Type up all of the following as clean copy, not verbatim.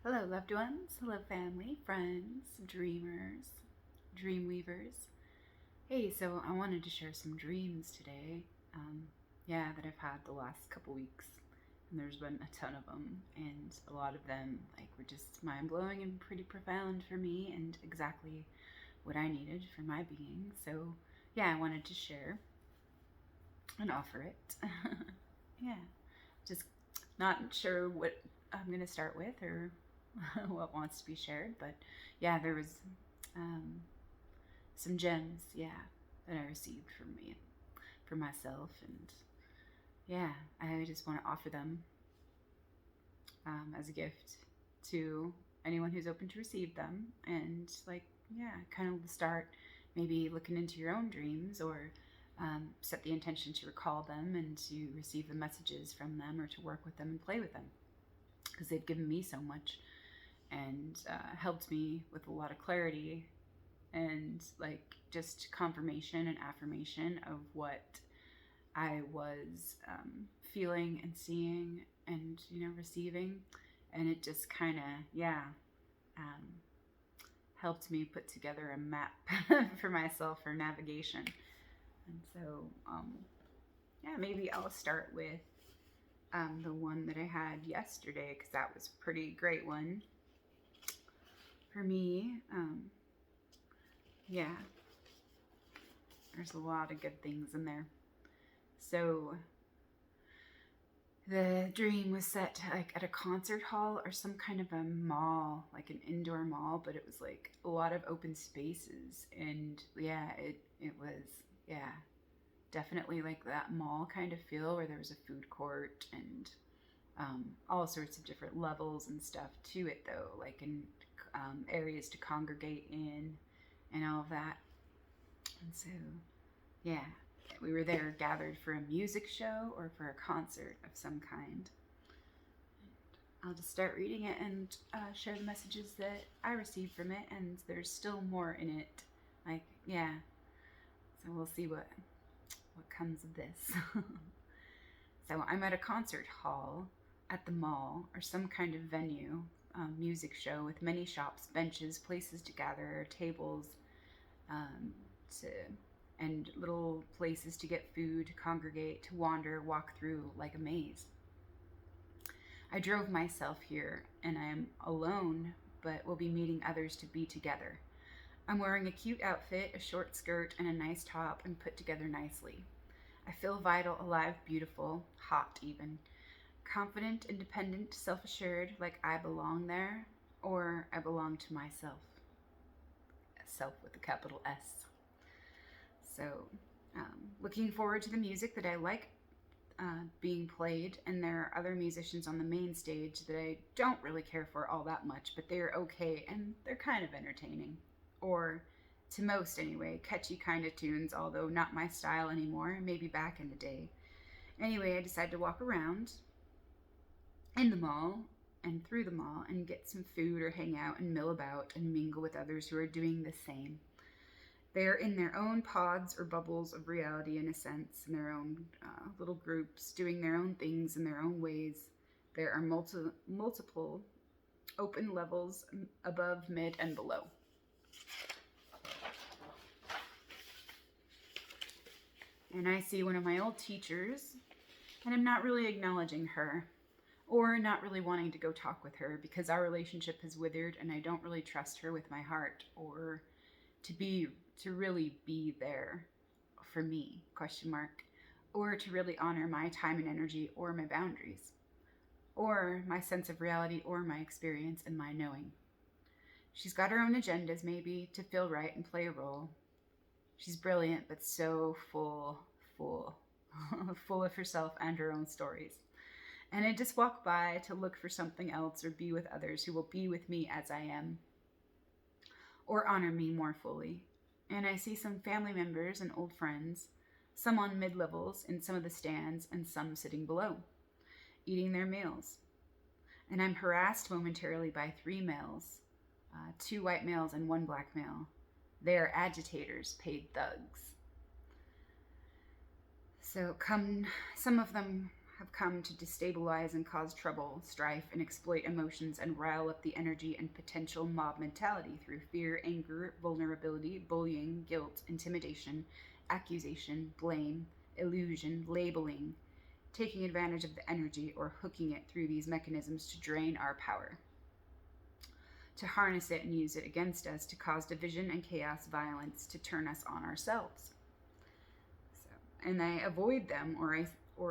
Hello, loved ones. Hello, family, friends, dreamers, dream weavers. Hey, so I wanted to share some dreams today. Um, that I've had the last couple weeks, and there's been a ton of them, and a lot of them were just mind blowing and pretty profound for me, and exactly what I needed for my being. So, I wanted to share and offer it. Yeah, just not sure what I'm gonna start with or what wants to be shared, but there was um, some gems, that I received from me, for myself, and I just want to offer them as a gift to anyone who's open to receive them, and kind of start maybe looking into your own dreams or set the intention to recall them and to receive the messages from them or to work with them and play with them because they've given me so much and helped me with a lot of clarity and just confirmation and affirmation of what I was feeling and seeing and receiving, and it just kind of um, helped me put together a map for myself for navigation. And so maybe I'll start with the one that I had yesterday because that was a pretty great one for me. Yeah, there's a lot of good things in there. So the dream was set at a concert hall or some kind of a mall, like an indoor mall, but it was like a lot of open spaces, and it was definitely like that mall kind of feel where there was a food court and all sorts of different levels and stuff to it, though, like in areas to congregate in and all of that. And so yeah, we were there gathered for a music show or for a concert of some kind. I'll just start reading it and share the messages that I received from it, and there's still more in it. So we'll see what comes of this. So I'm at a concert hall at the mall or some kind of venue, music show with many shops, benches, places to gather, tables, um, to and little places to get food, to congregate, to wander, walk through like a maze. I drove myself here, and I am alone, but will be meeting others to be together. I'm wearing a cute outfit, a short skirt, and a nice top, and put together nicely. I feel vital, alive, beautiful, hot even. Confident, independent, self assured, like I belong there, or I belong to myself. Self with a capital S. So, looking forward to the music that I like being played, and there are other musicians on the main stage that I don't really care for all that much, but they're okay and they're kind of entertaining. Or, to most anyway, catchy kind of tunes, although not my style anymore, maybe back in the day. Anyway, I decided to walk around in the mall and through the mall and get some food or hang out and mill about and mingle with others who are doing the same. They are in their own pods or bubbles of reality, in a sense, in their own little groups, doing their own things in their own ways. There are multiple open levels above, mid, and below. And I see one of my old teachers, and I'm not really acknowledging her or not really wanting to go talk with her because our relationship has withered and I don't really trust her with my heart or to really be there for me, question mark, or to really honor my time and energy or my boundaries or my sense of reality or my experience and my knowing. She's got her own agendas, maybe, to feel right and play a role. She's brilliant, but so full full of herself and her own stories. And I just walk by to look for something else or be with others who will be with me as I am or honor me more fully. And I see some family members and old friends, some on mid levels in some of the stands, and some sitting below, eating their meals. And I'm harassed momentarily by three males, two white males and one black male. They are agitators, paid thugs. So some of them have come to destabilize and cause trouble, strife, and exploit emotions and rile up the energy and potential mob mentality through fear, anger, vulnerability, bullying, guilt, intimidation, accusation, blame, illusion, labeling, taking advantage of the energy or hooking it through these mechanisms to drain our power, to harness it and use it against us, to cause division and chaos, violence, to turn us on ourselves. And I avoid them, or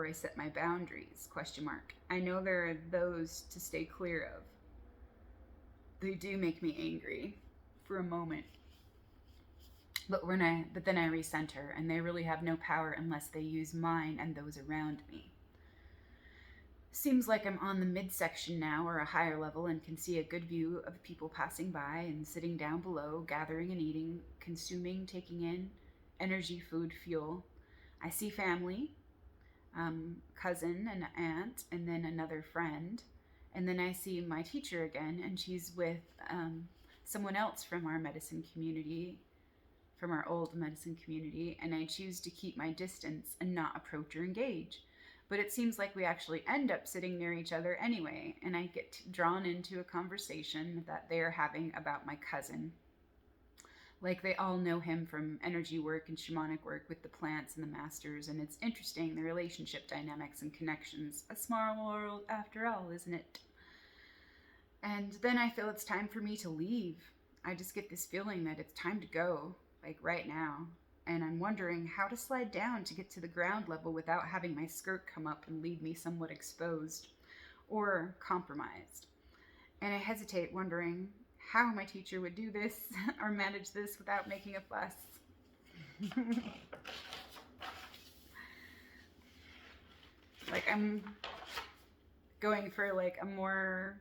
I set my boundaries, question mark. I know there are those to stay clear of. They do make me angry for a moment. But then I recenter, and they really have no power unless they use mine and those around me. Seems like I'm on the midsection now, or a higher level, and can see a good view of people passing by and sitting down below, gathering and eating, consuming, taking in energy, food, fuel. I see family, cousin and aunt, and then another friend. And then I see my teacher again, and she's with someone else from our medicine community, from our old medicine community, and I choose to keep my distance and not approach or engage. But it seems like we actually end up sitting near each other anyway, and I get drawn into a conversation that they're having about my cousin. Like they all know him from energy work and shamanic work with the plants and the masters, and it's interesting, the relationship dynamics and connections. A small world after all, isn't it? And then I feel it's time for me to leave. I just get this feeling that it's time to go, like right now. And I'm wondering how to slide down to get to the ground level without having my skirt come up and leave me somewhat exposed or compromised. And I hesitate, wondering how my teacher would do this or manage this without making a fuss. Like I'm going for like a more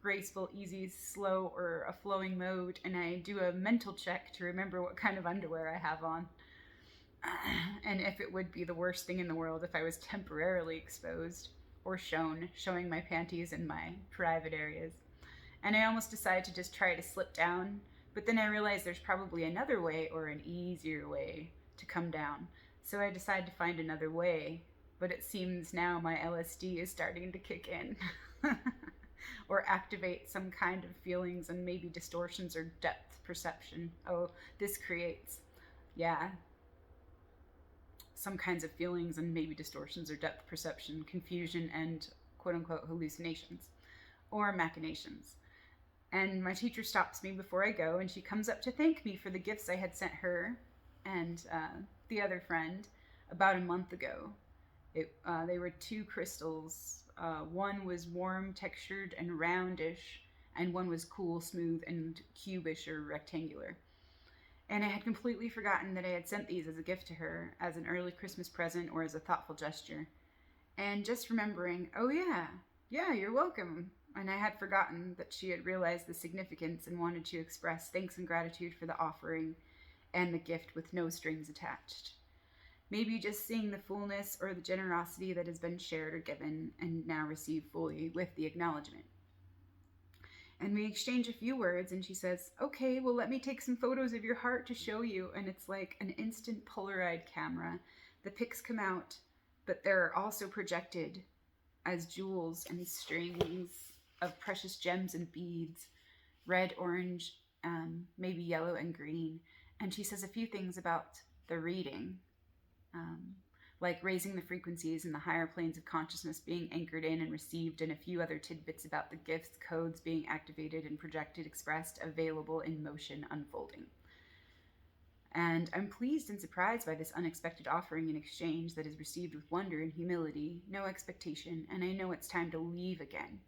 graceful, easy, slow, or a flowing mode, and I do a mental check to remember what kind of underwear I have on. And if it would be the worst thing in the world if I was temporarily exposed or showing my panties in my private areas. And I almost decide to just try to slip down, but then I realize there's probably another way, or an easier way to come down. So I decide to find another way, but it seems now my LSD is starting to kick in. Or activate some kind of feelings and maybe distortions or depth perception. Oh, this creates, some kinds of feelings and maybe distortions or depth perception, confusion, and quote-unquote hallucinations or machinations. And my teacher stops me before I go, and she comes up to thank me for the gifts I had sent her and the other friend about a month ago. They were 2 crystals. One was warm, textured, and roundish, and one was cool, smooth, and cubish or rectangular. And I had completely forgotten that I had sent these as a gift to her, as an early Christmas present or as a thoughtful gesture. And just remembering, oh yeah, you're welcome. And I had forgotten that she had realized the significance and wanted to express thanks and gratitude for the offering and the gift with no strings attached. Maybe just seeing the fullness or the generosity that has been shared or given and now received fully with the acknowledgement. And we exchange a few words, and she says, okay, well, let me take some photos of your heart to show you. And it's like an instant Polaroid camera. The pics come out, but they're also projected as jewels and strings of precious gems and beads, red, orange, maybe yellow and green. And she says a few things about the reading, like raising the frequencies and the higher planes of consciousness being anchored in and received, and a few other tidbits about the gifts, codes being activated and projected, expressed, available, in motion, unfolding. And I'm pleased and surprised by this unexpected offering in exchange that is received with wonder and humility, no expectation, and I know it's time to leave again.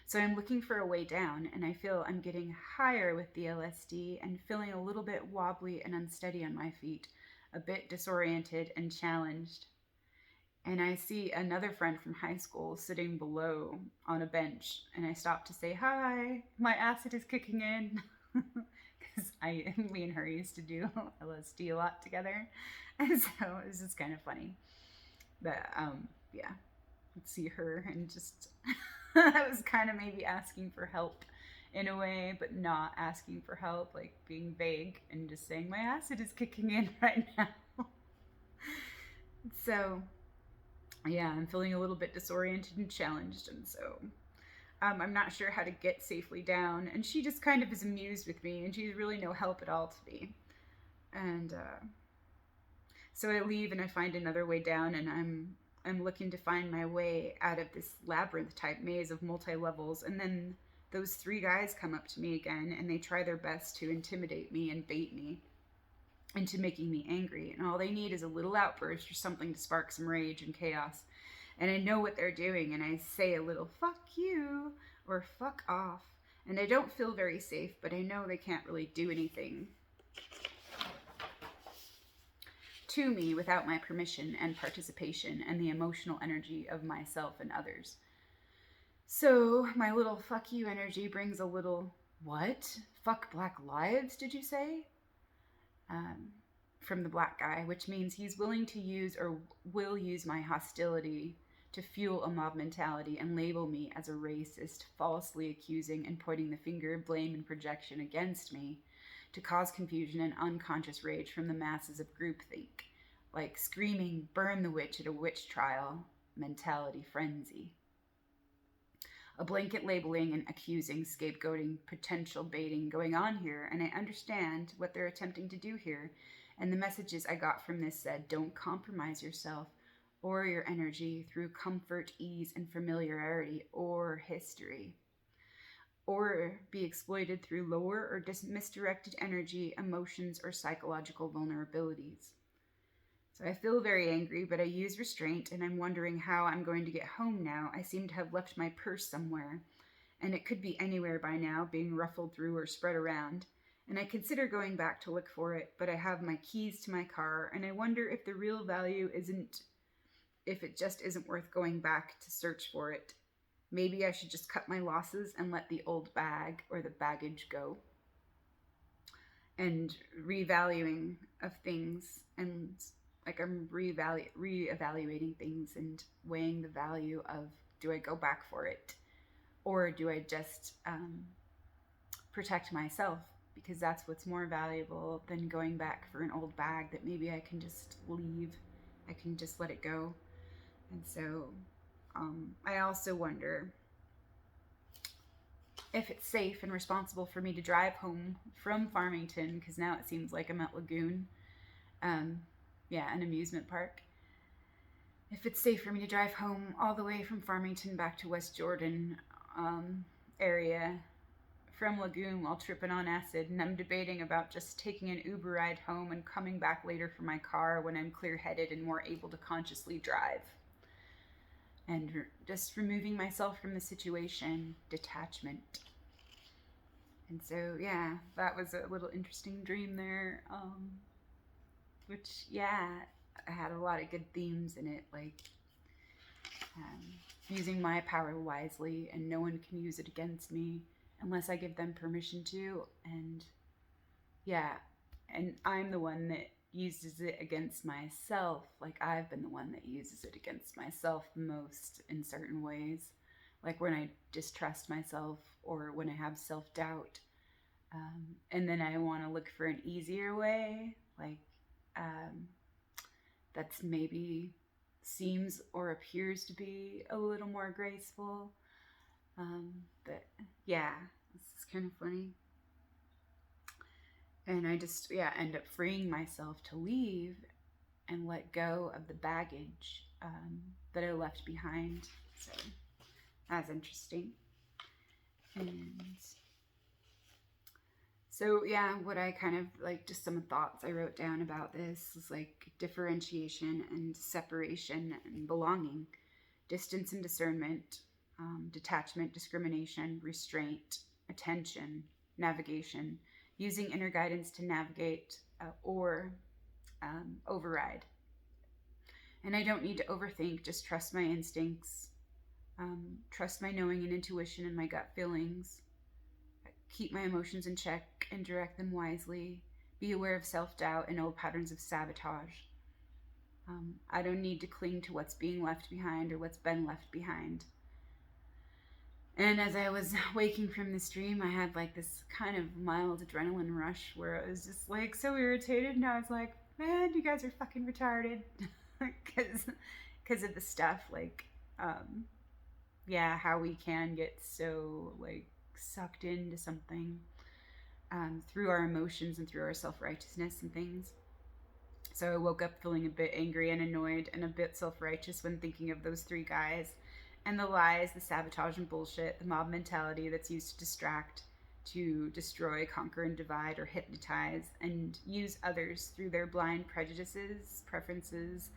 So I'm looking for a way down, and I feel I'm getting higher with the LSD and feeling a little bit wobbly and unsteady on my feet, a bit disoriented and challenged. And I see another friend from high school sitting below on a bench, and I stop to say, hi, my acid is kicking in. Because me and her used to do LSD a lot together. And so it was just kind of funny. But I'd see her and just, I was kind of maybe asking for help in a way, but not asking for help, like being vague and just saying my acid is kicking in right now. So Yeah, I'm feeling a little bit disoriented and challenged, and so I'm not sure how to get safely down. And she just kind of is amused with me, and she's really no help at all to me. And so I leave and I find another way down, and I'm looking to find my way out of this labyrinth type maze of multi levels, and then those three guys come up to me again, and they try their best to intimidate me and bait me into making me angry. And all they need is a little outburst or something to spark some rage and chaos. And I know what they're doing, and I say a little "fuck you" or "fuck off." And I don't feel very safe, but I know they can't really do anything to me without my permission and participation and the emotional energy of myself and others. So my little "fuck you" energy brings a little, "What? Fuck Black lives, did you say?" Um, from the black guy, which means he's willing to use or will use my hostility to fuel a mob mentality and label me as a racist, falsely accusing and pointing the finger of blame and projection against me to cause confusion and unconscious rage from the masses of groupthink, like screaming "burn the witch" at a witch trial mentality frenzy. A blanket labeling and accusing, scapegoating, potential baiting going on here, and I understand what they're attempting to do here. And the messages I got from this said, don't compromise yourself or your energy through comfort, ease, and familiarity or history, or be exploited through lower or misdirected energy, emotions, or psychological vulnerabilities. So I feel very angry, but I use restraint, and I'm wondering how I'm going to get home now. I seem to have left my purse somewhere, and it could be anywhere by now, being ruffled through or spread around. And I consider going back to look for it, but I have my keys to my car, and I wonder if the real value isn't, if it just isn't worth going back to search for it. Maybe I should just cut my losses and let the old bag or the baggage go. And revaluing of things, and like I'm reevaluating things and weighing the value of, do I go back for it, or do I just protect myself, because that's what's more valuable than going back for an old bag that maybe I can just leave, I can just let it go. And so I also wonder if it's safe and responsible for me to drive home from Farmington, because now it seems like I'm at Lagoon, an amusement park. If it's safe for me to drive home all the way from Farmington back to West Jordan area from Lagoon while tripping on acid, and I'm debating about just taking an Uber ride home and coming back later for my car when I'm clear-headed and more able to consciously drive. And just removing myself from the situation, detachment. And so, yeah, that was a little interesting dream there. Which, yeah, I had a lot of good themes in it, like using my power wisely, and no one can use it against me unless I give them permission to. And yeah, and I'm the one that uses it against myself. Like, I've been the one that uses it against myself the most in certain ways, like when I distrust myself or when I have self-doubt, and then I want to look for an easier way, like that's maybe seems or appears to be a little more graceful. But yeah, this is kind of funny. And I just, end up freeing myself to leave and let go of the baggage that I left behind. So that's interesting. And so, yeah, what I kind of like, just some thoughts I wrote down about this is like differentiation and separation and belonging, distance and discernment, detachment, discrimination, restraint, attention, navigation, using inner guidance to navigate or override. And I don't need to overthink, just trust my instincts, trust my knowing and intuition and my gut feelings, keep my emotions in check and direct them wisely, be aware of self-doubt and old patterns of sabotage. I don't need to cling to what's being left behind or what's been left behind. And as I was waking from this dream, I had like this kind of mild adrenaline rush where I was just like so irritated, and I was like, man, you guys are fucking retarded. Because because of the stuff, like, yeah, how we can get so, like, sucked into something through our emotions and through our self-righteousness and things. So I woke up feeling a bit angry and annoyed and a bit self-righteous when thinking of those three guys and the lies, the sabotage and bullshit, the mob mentality that's used to distract, to destroy, conquer, and divide, or hypnotize and use others through their blind prejudices, preferences,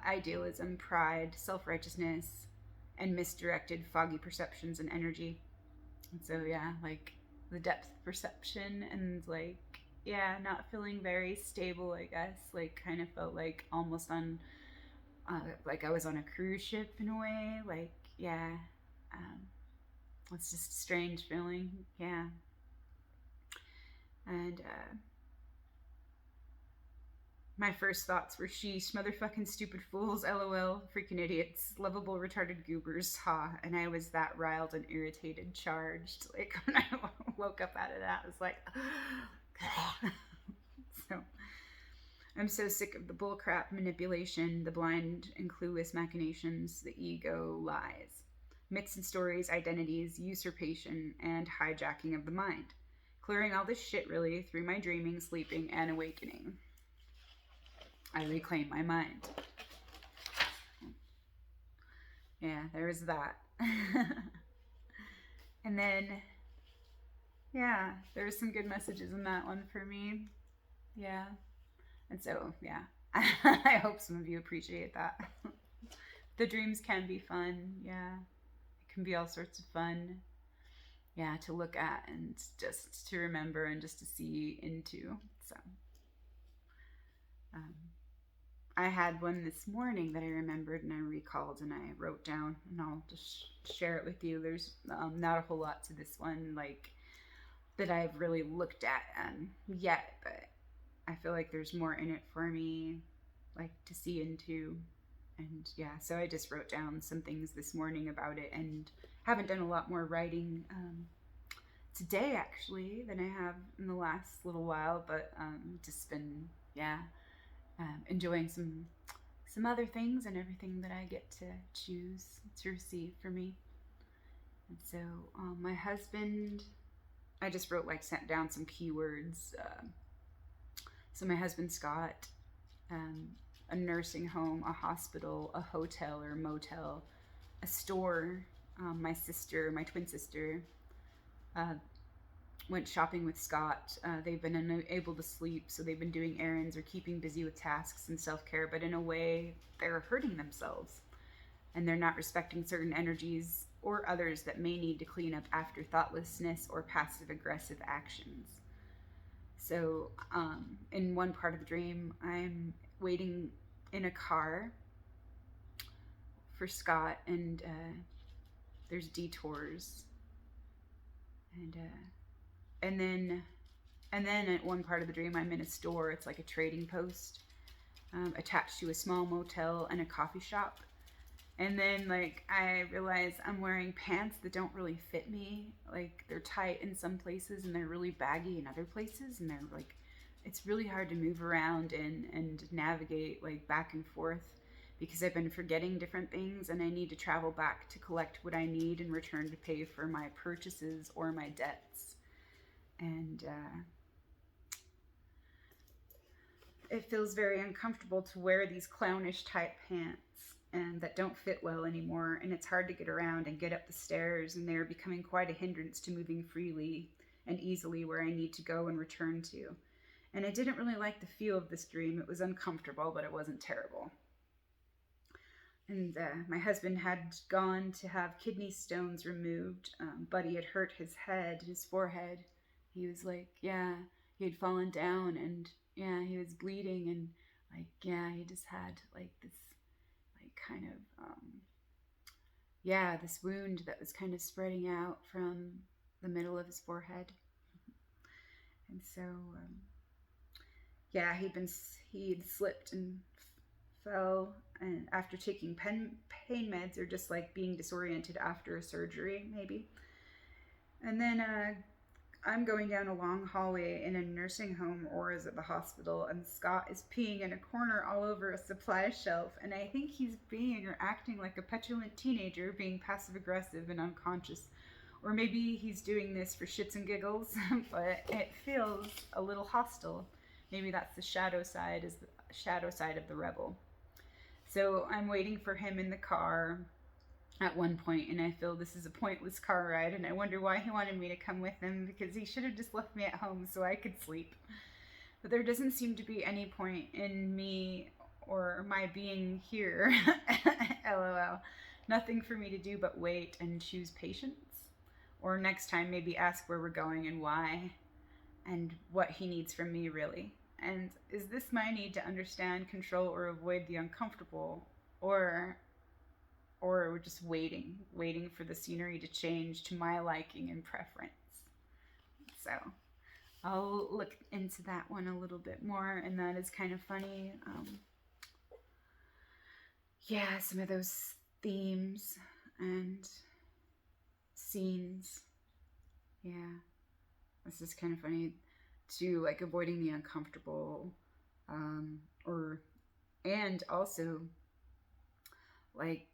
idealism, pride, self-righteousness, and misdirected, foggy perceptions and energy. And so, yeah, like the depth perception and, like, yeah, not feeling very stable, I guess. Like, kind of felt like almost on, like I was on a cruise ship in a way. Like, yeah, um, it's just a strange feeling. Yeah. And my first thoughts were sheesh, motherfucking stupid fools, lol, freaking idiots, lovable retarded goobers, ha. And I was that riled and irritated, charged. Like, when I woke up out of that, I was like, so I'm so sick of the bullcrap manipulation, the blind and clueless machinations, the ego lies, mixed stories, identities, usurpation, and hijacking of the mind. Clearing all this shit really through my dreaming, sleeping, and awakening. I reclaim my mind. Yeah, there was that. And then, yeah, there were some good messages in that one for me. Yeah. And so, yeah, I hope some of you appreciate that. The dreams can be fun. Yeah. It can be all sorts of fun. Yeah, to look at and just to remember and just to see into. So, I had one this morning that I remembered and I recalled and I wrote down, and I'll just share it with you. There's not a whole lot to this one, like, that I've really looked at yet, but I feel like there's more in it for me, like, to see into. And yeah, so I just wrote down some things this morning about it and haven't done a lot more writing today, actually, than I have in the last little while, but just been, yeah, enjoying some other things and everything that I get to choose to receive for me. And so my husband, I just wrote, like, sent down some keywords. So my husband, Scott, a nursing home, a hospital, a hotel or motel, a store. My sister, my twin sister, went shopping with Scott. They've been unable to sleep, so they've been doing errands or keeping busy with tasks and self-care, but in a way, they're hurting themselves. And they're not respecting certain energies or others that may need to clean up after thoughtlessness or passive-aggressive actions. So, in one part of the dream, I'm waiting in a car for Scott, and there's detours, and then at one part of the dream, I'm in a store. It's like a trading post attached to a small motel and a coffee shop. And then, like, I realize I'm wearing pants that don't really fit me. Like, they're tight in some places and they're really baggy in other places. And they're, like, it's really hard to move around and navigate, like, back and forth because I've been forgetting different things and I need to travel back to collect what I need and return to pay for my purchases or my debts. And it feels very uncomfortable to wear these clownish type pants and that don't fit well anymore, and it's hard to get around and get up the stairs, and they're becoming quite a hindrance to moving freely and easily where I need to go and return to. And I didn't really like the feel of this dream. It was uncomfortable, but it wasn't terrible. And my husband had gone to have kidney stones removed. Buddy had hurt his head, his forehead. He was like, yeah, he had fallen down and yeah, he was bleeding and, like, yeah, he just had, like, this, like, kind of, yeah, this wound that was kind of spreading out from the middle of his forehead. And so, yeah, he'd slipped and fell, and after taking pain meds, or just, like, being disoriented after a surgery, maybe. And then I'm going down a long hallway in a nursing home or is at the hospital, and Scott is peeing in a corner all over a supply shelf, and I think he's being or acting like a petulant teenager, being passive aggressive and unconscious. Or maybe he's doing this for shits and giggles, but it feels a little hostile. Maybe that's the shadow side of the rebel. So I'm waiting for him in the car at one point, and I feel this is a pointless car ride, and I wonder why he wanted me to come with him, because he should have just left me at home so I could sleep. But there doesn't seem to be any point in me or my being here. LOL. Nothing for me to do but wait and choose patience. Or next time, maybe ask where we're going and why, and what he needs from me, really. And is this my need to understand, control, or avoid the uncomfortable? Or we're just waiting for the scenery to change to my liking and preference. So I'll look into that one a little bit more, and that is kind of funny. Yeah, some of those themes and scenes. Yeah, this is kind of funny too, like avoiding the uncomfortable, or and also like,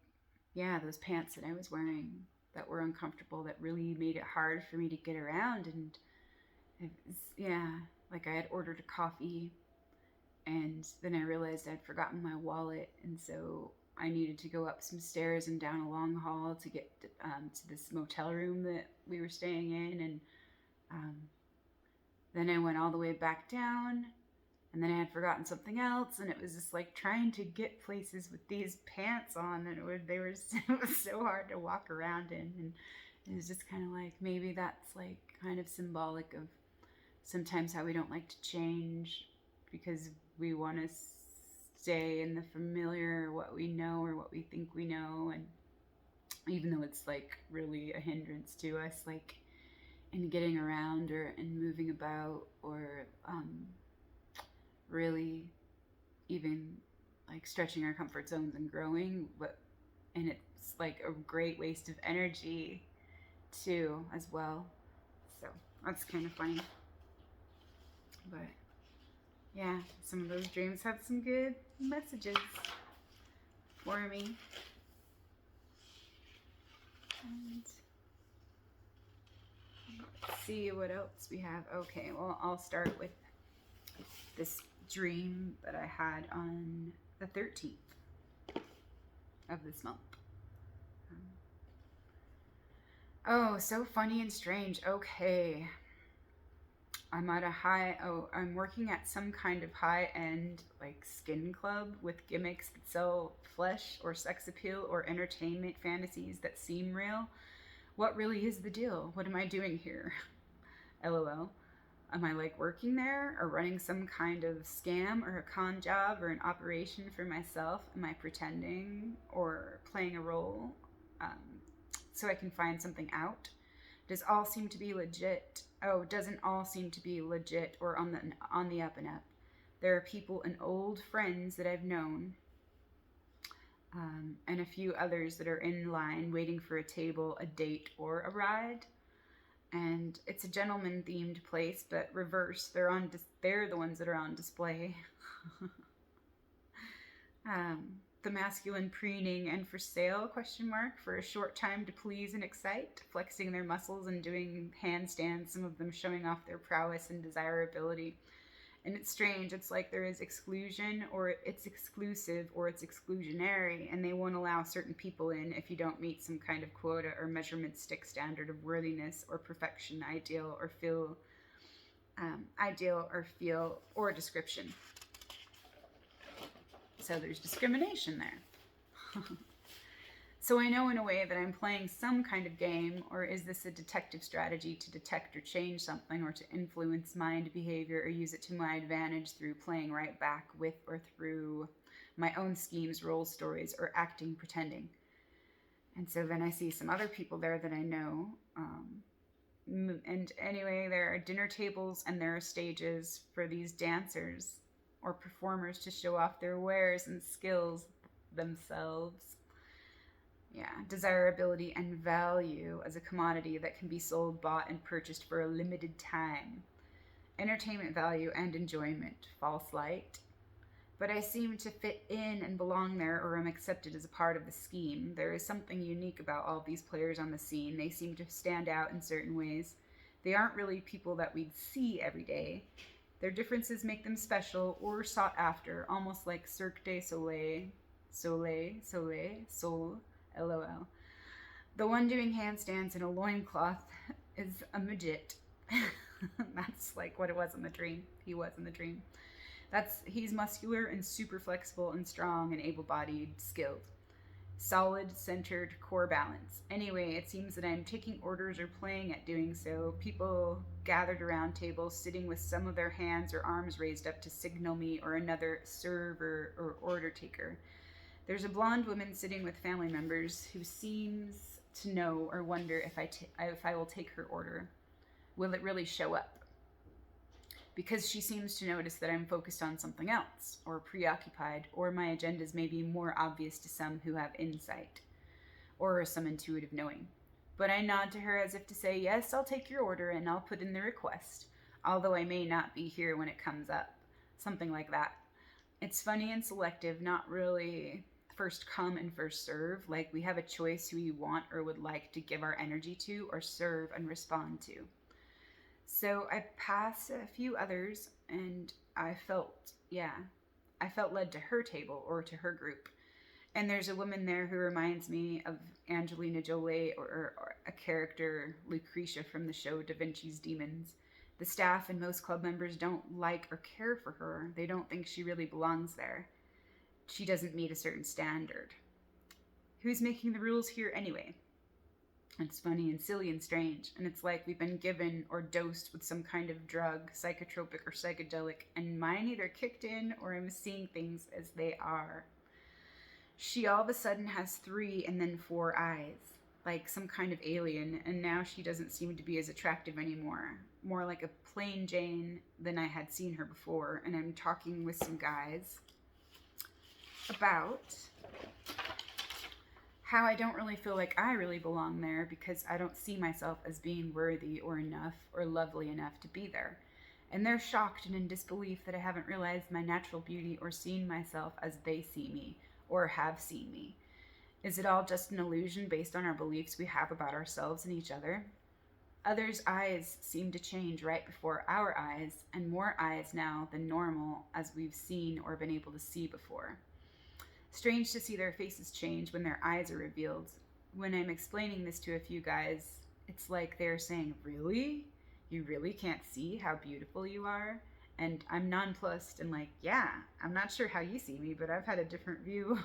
yeah, those pants that I was wearing that were uncomfortable, that really made it hard for me to get around. And it was, yeah, like I had ordered a coffee, and then I realized I'd forgotten my wallet, and so I needed to go up some stairs and down a long hall to get to this motel room that we were staying in. And um, then I went all the way back down, and then I had forgotten something else, and it was just like trying to get places with these pants on, and it was so hard to walk around in. And it was just kind of like, maybe that's like kind of symbolic of sometimes how we don't like to change because we want to stay in the familiar, what we know or what we think we know. And even though it's like really a hindrance to us, like in getting around or in moving about, or really even like stretching our comfort zones and growing, but and it's like a great waste of energy too as well. So that's kind of funny. But yeah, some of those dreams have some good messages for me. And let's see what else we have. Okay, well, I'll start with this dream that I had on the 13th of this month. Oh, so funny and strange. Okay. I'm working at some kind of high-end like skin club with gimmicks that sell flesh or sex appeal or entertainment fantasies that seem real. What really is the deal? What am I doing here? LOL. Am I like working there or running some kind of scam or a con job or an operation for myself? Am I pretending or playing a role so I can find something out? Doesn't all seem to be legit or on the up and up. There are people and old friends that I've known, and a few others that are in line waiting for a table, a date, or a ride. And it's a gentleman themed place, but reverse. They're the ones that are on display. The masculine preening and for sale ? For a short time to please and excite, flexing their muscles and doing handstands, some of them showing off their prowess and desirability. And it's strange. It's like there is exclusion, or it's exclusive, or it's exclusionary, and they won't allow certain people in if you don't meet some kind of quota or measurement stick standard of worthiness or perfection, ideal or feel or description. So there's discrimination there. So I know in a way that I'm playing some kind of game, or is this a detective strategy to detect or change something, or to influence mind behavior, or use it to my advantage through playing right back with or through my own schemes, role stories, or acting pretending? And so then I see some other people there that I know. And anyway, there are dinner tables and there are stages for these dancers or performers to show off their wares and skills themselves. Yeah, desirability and value as a commodity that can be sold, bought, and purchased for a limited time. Entertainment value and enjoyment, false light. But I seem to fit in and belong there, or am accepted as a part of the scheme. There is something unique about all these players on the scene. They seem to stand out in certain ways. They aren't really people that we'd see every day. Their differences make them special or sought after, almost like Cirque du Soleil. Soul, LOL. The one doing handstands in a loincloth is a midget. That's like what it was in the dream. He was in the dream. He's muscular and super flexible and strong and able-bodied, skilled. Solid, centered, core balance. Anyway, it seems that I'm taking orders or playing at doing so. People gathered around tables, sitting with some of their hands or arms raised up to signal me or another server or order taker. There's a blonde woman sitting with family members who seems to know or wonder if I will take her order. Will it really show up? Because she seems to notice that I'm focused on something else, or preoccupied, or my agendas may be more obvious to some who have insight, or some intuitive knowing. But I nod to her as if to say, yes, I'll take your order and I'll put in the request, although I may not be here when it comes up. Something like that. It's funny and selective, not really first come and first serve, like we have a choice who we want or would like to give our energy to or serve and respond to. So I passed a few others and I felt led to her table or to her group. And there's a woman there who reminds me of Angelina Jolie or a character, Lucretia from the show Da Vinci's Demons. The staff and most club members don't like or care for her. They don't think she really belongs there. She doesn't meet a certain standard. Who's making the rules here anyway? It's funny and silly and strange, and it's like we've been given or dosed with some kind of drug, psychotropic or psychedelic, and mine either kicked in or I'm seeing things as they are. She all of a sudden has 3 and then 4 eyes, like some kind of alien, and now she doesn't seem to be as attractive anymore. More like a plain Jane than I had seen her before, and I'm talking with some guys about how I don't really feel like I really belong there because I don't see myself as being worthy or enough or lovely enough to be there. And they're shocked and in disbelief that I haven't realized my natural beauty or seen myself as they see me or have seen me. Is it all just an illusion based on our beliefs we have about ourselves and each other? Others' eyes seem to change right before our eyes, and more eyes now than normal as we've seen or been able to see before. Strange to see their faces change when their eyes are revealed. When I'm explaining this to a few guys, it's like they're saying, really? You really can't see how beautiful you are? And I'm nonplussed and like, yeah, I'm not sure how you see me, but I've had a different view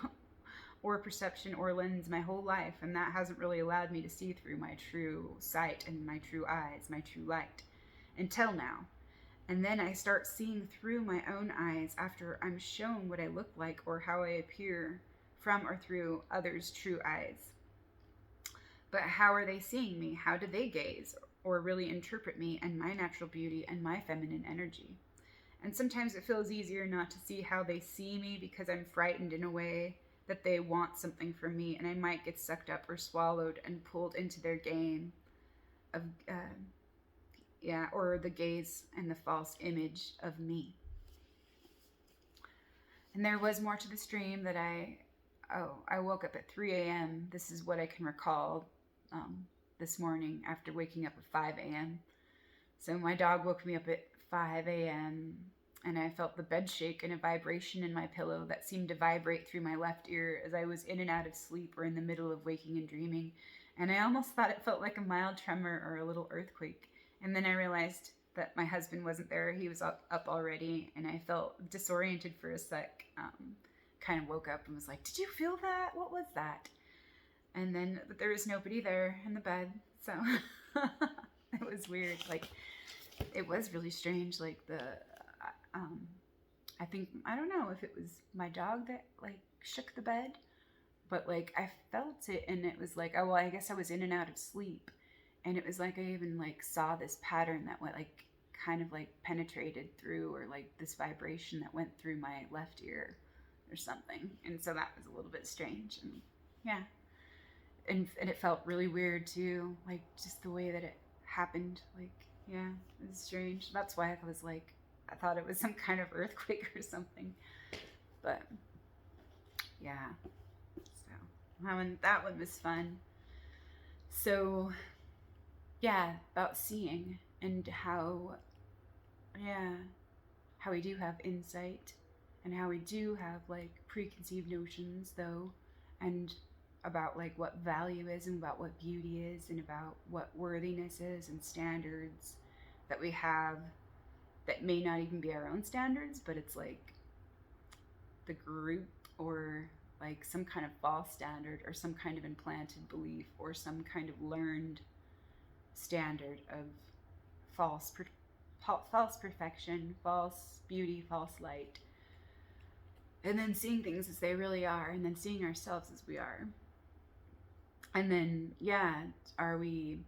or perception or lens my whole life, and that hasn't really allowed me to see through my true sight and my true eyes, my true light, until now. And then I start seeing through my own eyes after I'm shown what I look like or how I appear from or through others' true eyes. But how are they seeing me? How do they gaze or really interpret me and my natural beauty and my feminine energy? And sometimes it feels easier not to see how they see me because I'm frightened in a way that they want something from me, and I might get sucked up or swallowed and pulled into their game of or the gaze and the false image of me. And there was more to the stream that I woke up at 3 a.m. This is what I can recall this morning after waking up at 5 a.m. So my dog woke me up at 5 a.m. and I felt the bed shake and a vibration in my pillow that seemed to vibrate through my left ear as I was in and out of sleep or in the middle of waking and dreaming. And I almost thought it felt like a mild tremor or a little earthquake. And then I realized that my husband wasn't there. He was up already, and I felt disoriented for a sec. Kind of woke up and was like, did you feel that? What was that? And then but there was nobody there in the bed. So it was weird. Like, it was really strange. Like, I think, I don't know if it was my dog that, like, shook the bed. But, like, I felt it, and it was like, oh, well, I guess I was in and out of sleep. And it was like I even, like, saw this pattern that went, like, kind of, like, penetrated through, or, like, this vibration that went through my left ear or something. And so that was a little bit strange. And, yeah. and it felt really weird too, like just the way that it happened. Like, yeah, it was strange. That's why I was like, I thought it was some kind of earthquake or something. But yeah, so that one was fun. So yeah, about seeing and how, yeah, how we do have insight and how we do have like preconceived notions though, and about like what value is and about what beauty is and about what worthiness is and standards that we have that may not even be our own standards, but it's like the group or like some kind of false standard or some kind of implanted belief or some kind of learned standard of false false perfection, false beauty, false light, and then seeing things as they really are, and then seeing ourselves as we are. And then, yeah, are we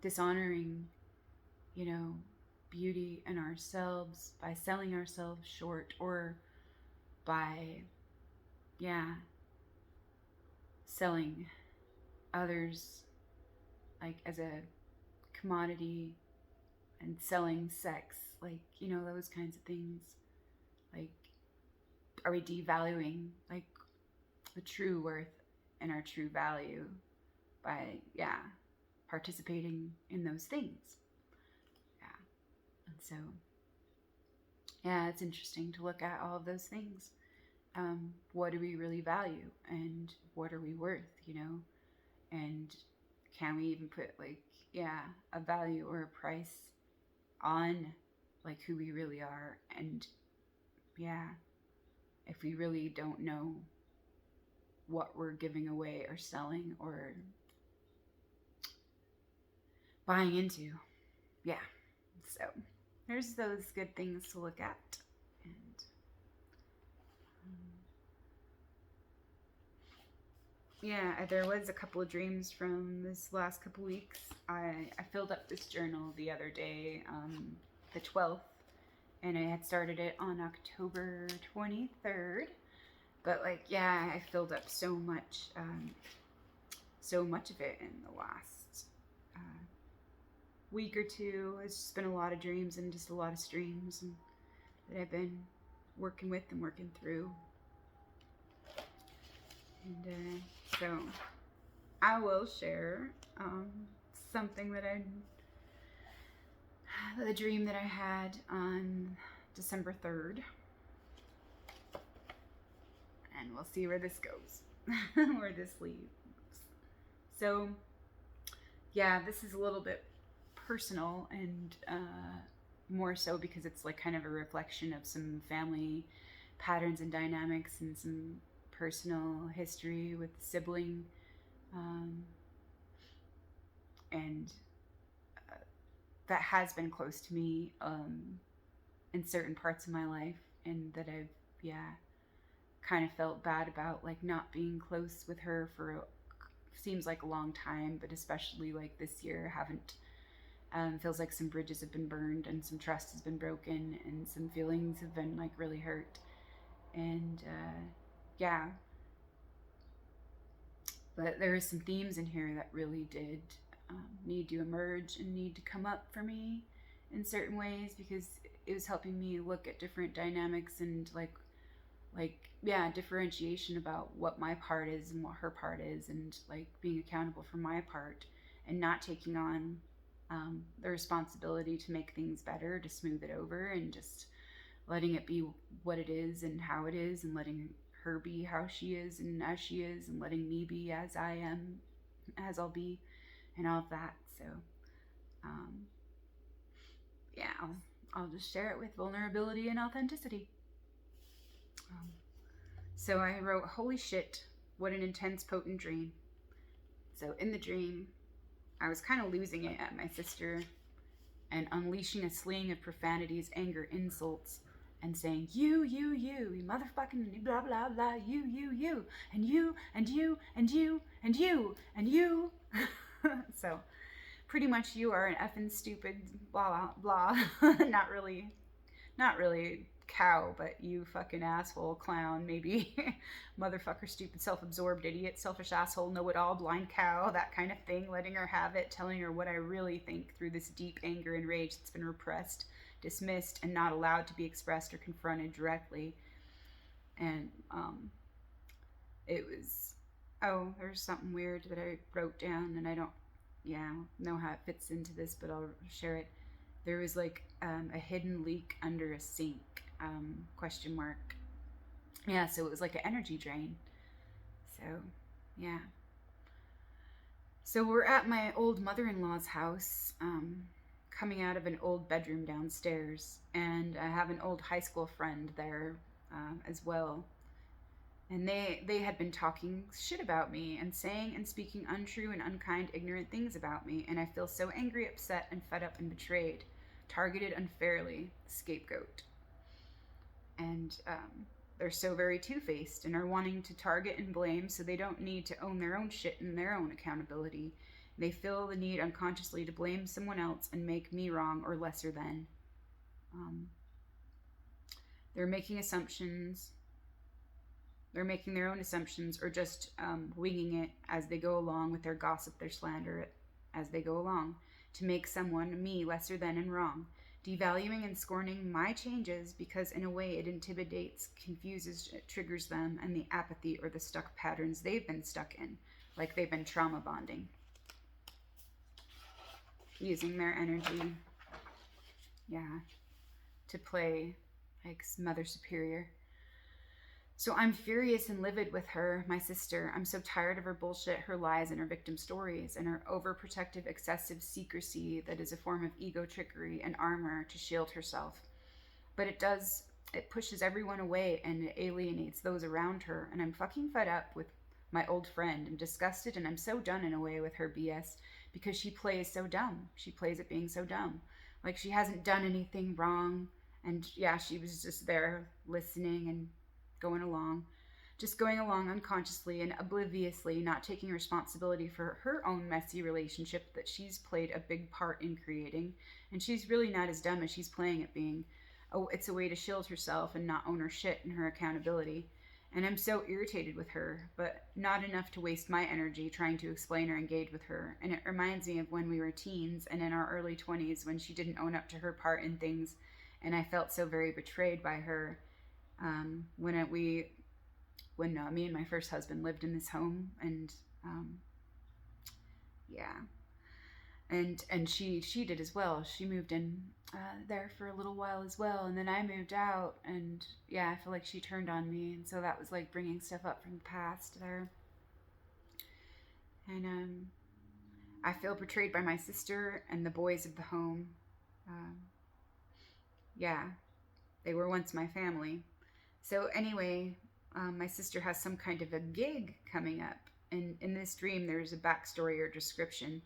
dishonoring, you know, beauty in ourselves by selling ourselves short, or by, yeah, selling others like as a commodity and selling sex, like, you know, those kinds of things. Like, are we devaluing like the true worth and our true value by, yeah, participating in those things? Yeah. And so, yeah, it's interesting to look at all of those things. What do we really value, and what are we worth, you know? And can we even put like, yeah, a value or a price on like who we really are? And yeah, if we really don't know what we're giving away or selling or buying into. Yeah. So there's those good things to look at. And yeah, there was a couple of dreams from this last couple weeks. I filled up this journal the other day, the 12th, and I had started it on October 23rd. But like, yeah, I filled up so much of it in the last week or two. It's just been a lot of dreams and just a lot of streams and that I've been working with and working through. And so I will share something that the dream that I had on December 3rd. And we'll see where this goes, where this leads. So, yeah, this is a little bit personal and more so because it's like kind of a reflection of some family patterns and dynamics and some personal history with the sibling, and that has been close to me in certain parts of my life, and that I've, yeah, kind of felt bad about, like not being close with her for seems like a long time, but especially like this year haven't. Feels like some bridges have been burned and some trust has been broken and some feelings have been like really hurt. And yeah, but there are some themes in here that really did need to emerge and need to come up for me in certain ways, because it was helping me look at different dynamics and like yeah, differentiation about what my part is and what her part is, and like being accountable for my part and not taking on the responsibility to make things better, to smooth it over, and just letting it be what it is and how it is, and letting her be how she is and as she is, and letting me be as I am, as I'll be, and all of that. So yeah, I'll just share it with vulnerability and authenticity. So I wrote, holy shit, what an intense, potent dream. So in the dream, I was kind of losing it at my sister and unleashing a sling of profanities, anger, insults, and saying, you motherfucking blah, blah, blah, you, and you, and you, and you, and you, and you. So pretty much you are an effing stupid blah, blah, blah. Not really cow, but you fucking asshole, clown, maybe motherfucker, stupid, self-absorbed idiot, selfish asshole, know-it-all, blind cow, that kind of thing, letting her have it, telling her what I really think through this deep anger and rage that's been repressed, dismissed, and not allowed to be expressed or confronted directly. And it was, oh, there's something weird that I wrote down, and I don't, yeah, know how it fits into this, but I'll share it. There was like a hidden leak under a sink, question mark. Yeah, so it was like an energy drain. So, yeah. So we're at my old mother-in-law's house, coming out of an old bedroom downstairs, and I have an old high school friend there as well. And they had been talking shit about me and saying and speaking untrue and unkind, ignorant things about me, and I feel so angry, upset, and fed up and betrayed, targeted unfairly, scapegoat. And they're so very two-faced and are wanting to target and blame so they don't need to own their own shit and their own accountability. They feel the need unconsciously to blame someone else and make me wrong or lesser than. Um, they're making assumptions. They're making their own assumptions or just winging it as they go along with their gossip, their slander as they go along to make someone, me, lesser than and wrong, devaluing and scorning my changes because in a way it intimidates, confuses, triggers them, and the apathy or the stuck patterns they've been stuck in, like they've been trauma bonding, using their energy, yeah, to play like Mother Superior. So I'm furious and livid with her, my sister. I'm so tired of her bullshit, her lies, and her victim stories, and her overprotective, excessive secrecy that is a form of ego trickery and armor to shield herself. But it pushes everyone away and it alienates those around her, and I'm fucking fed up with my old friend. I'm disgusted and I'm so done in a way with her BS because she plays so dumb. She plays at being so dumb. Like she hasn't done anything wrong, and yeah, she was just there listening and going along, just going along unconsciously and obliviously, not taking responsibility for her own messy relationship that she's played a big part in creating. And she's really not as dumb as she's playing at being. Oh, it's a way to shield herself and not own her shit and her accountability. And I'm so irritated with her, but not enough to waste my energy trying to explain or engage with her. And it reminds me of when we were teens and in our early 20s when she didn't own up to her part in things, and I felt so very betrayed by her. When me and my first husband lived in this home, and yeah, and she did as well. She moved in there for a little while as well, and then I moved out, and yeah, I feel like she turned on me, and so that was like bringing stuff up from the past there, and I feel betrayed by my sister and the boys of the home. Um, yeah, they were once my family. So anyway, my sister has some kind of a gig coming up, and in this dream there's a backstory or description.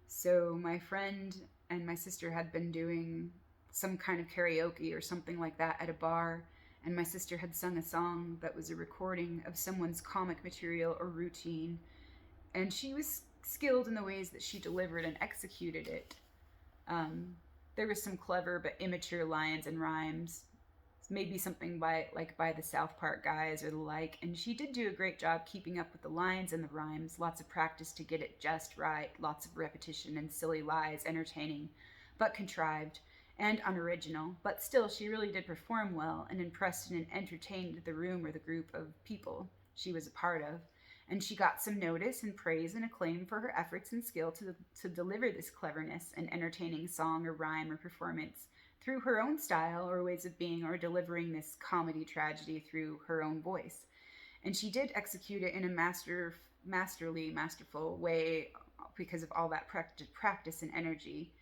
So my friend and my sister had been doing some kind of karaoke or something like that at a bar, and my sister had sung a song that was a recording of someone's comic material or routine, and she was skilled in the ways that she delivered and executed it. Um, there was some clever but immature lines and rhymes, maybe something by the South Park guys or the like, and she did do a great job keeping up with the lines and the rhymes. Lots of practice to get it just right, lots of repetition and silly lies, entertaining but contrived and unoriginal, but still she really did perform well and impressed and entertained the room or the group of people she was a part of. And she got some notice and praise and acclaim for her efforts and skill to deliver this cleverness and entertaining song or rhyme or performance through her own style or ways of being, or delivering this comedy tragedy through her own voice. And she did execute it in a masterful way because of all that practice and energy.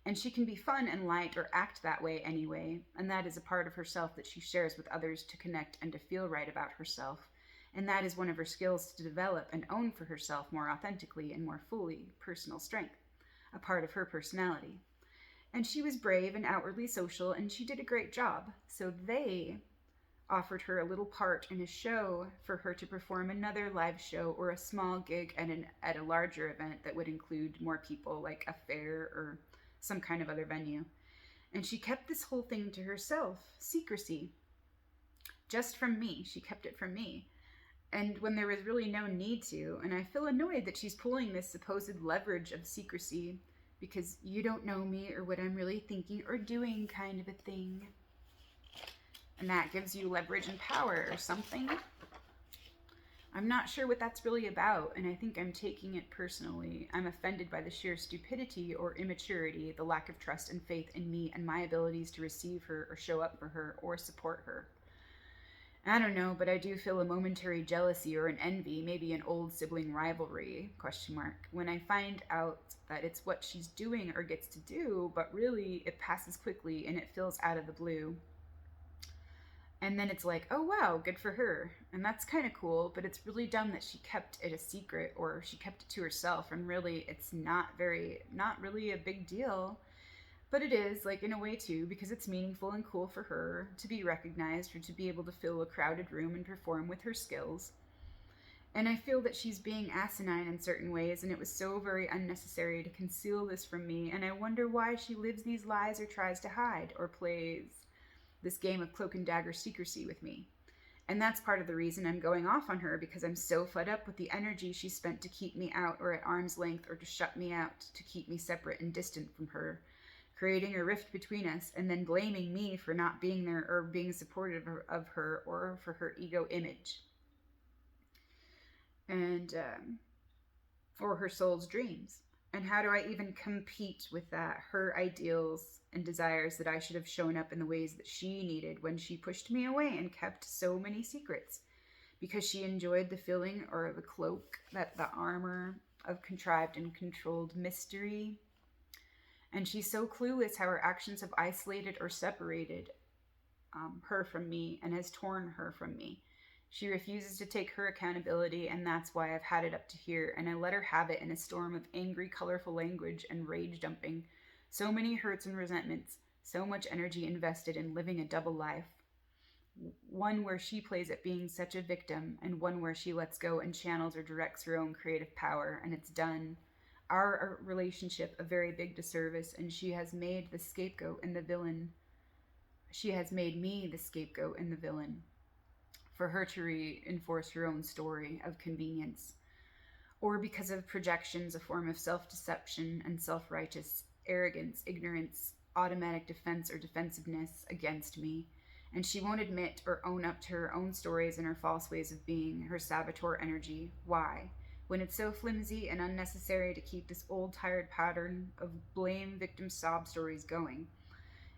And she can be fun and light or act that way anyway, and that is a part of herself that she shares with others to connect and to feel right about herself. And that is one of her skills to develop and own for herself more authentically and more fully, personal strength, a part of her personality. And she was brave and outwardly social, and she did a great job. So they offered her a little part in a show for her to perform another live show or a small gig at a larger event that would include more people, like a fair or some kind of other venue. And she kept this whole thing to herself, secrecy. just from me. She kept it from me. And when there was really no need to, and I feel annoyed that she's pulling this supposed leverage of secrecy because you don't know me or what I'm really thinking or doing kind of a thing. And that gives you leverage and power or something. I'm not sure what that's really about, and I think I'm taking it personally. I'm offended by the sheer stupidity or immaturity, the lack of trust and faith in me and my abilities to receive her or show up for her or support her. I don't know, but I do feel a momentary jealousy or an envy, maybe an old sibling rivalry, question mark, when I find out that it's what she's doing or gets to do, but really it passes quickly and it feels out of the blue. And then it's like, oh wow, good for her. And that's kind of cool, but it's really dumb that she kept it a secret or she kept it to herself. And really, it's not really a big deal. But it is, like, in a way too, because it's meaningful and cool for her to be recognized or to be able to fill a crowded room and perform with her skills. And I feel that she's being asinine in certain ways, and it was so very unnecessary to conceal this from me. And I wonder why she lives these lies or tries to hide or plays this game of cloak and dagger secrecy with me. And that's part of the reason I'm going off on her, because I'm so fed up with the energy she spent to keep me out or at arm's length or to shut me out, to keep me separate and distant from her, creating a rift between us and then blaming me for not being there or being supportive of her or for her ego image. And for her soul's dreams. And how do I even compete with that? Her ideals and desires that I should have shown up in the ways that she needed when she pushed me away and kept so many secrets. Because she enjoyed the feeling or the cloak, that the armor of contrived and controlled mystery. And she's so clueless how her actions have isolated or separated her from me and has torn her from me. She refuses to take her accountability, and that's why I've had it up to here, and I let her have it in a storm of angry, colorful language and rage dumping. So many hurts and resentments, so much energy invested in living a double life. One where she plays at being such a victim, and one where she lets go and channels or directs her own creative power, and it's done our relationship a very big disservice, and she has made the scapegoat and the villain. She has made me the scapegoat and the villain for her to reinforce her own story of convenience, or because of projections, a form of self-deception and self-righteous arrogance, ignorance, automatic defense or defensiveness against me. And she won't admit or own up to her own stories and her false ways of being, her saboteur energy. Why? When it's so flimsy and unnecessary to keep this old tired pattern of blame, victim, sob stories going.